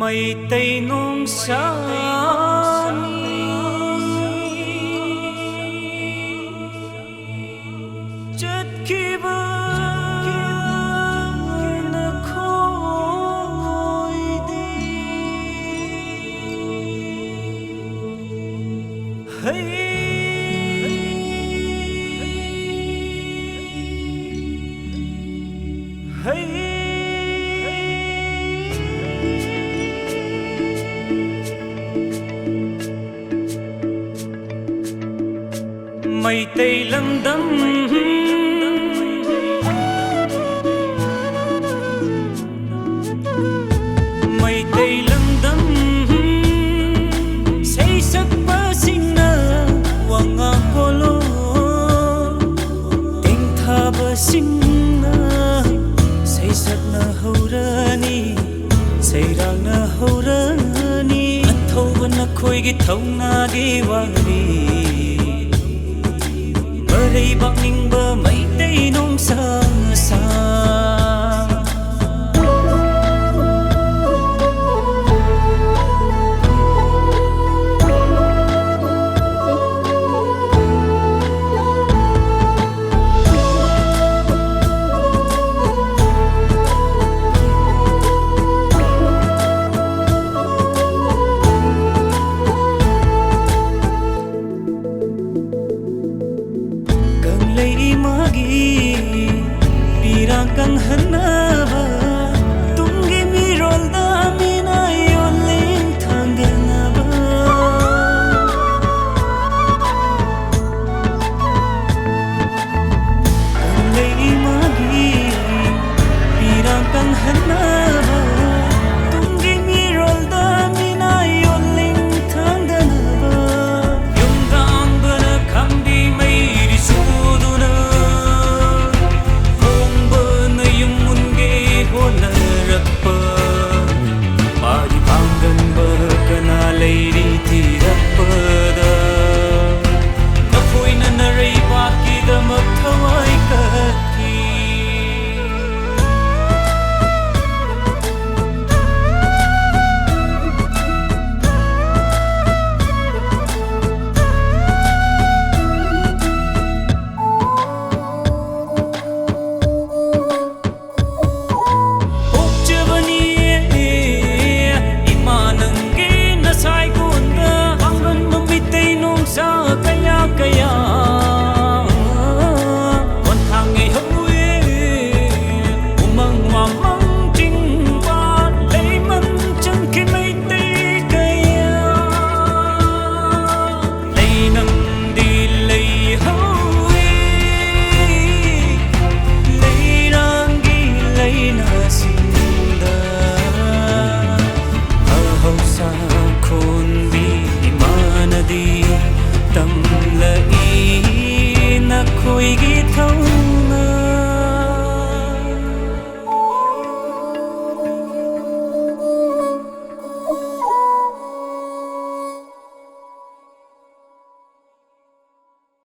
mây tây nung sáng chất khi vơi nó khôi đi mây tây lấm đẫm mây tây lấm đẫm say sắc bá sinh na hoàng ngà cô lô tình tha bá sinh na say sắc na hậu ra ni say rang na hậu ra ni thâu vẫn na khôi cái thâu na cái vang đi đây bắc ninh bờ mây tây nung xa xa kang hanaba tungi mi rolda mina yoling thanganaba kang lei magi pirang kang hanaba tungi mi rolda mina yoling thanganaba yung dang bana kambi mai ri suduna rakpa mari pangan bakana leiri tirappada napoina narai baki damak thawai kaki khôi ghi thâu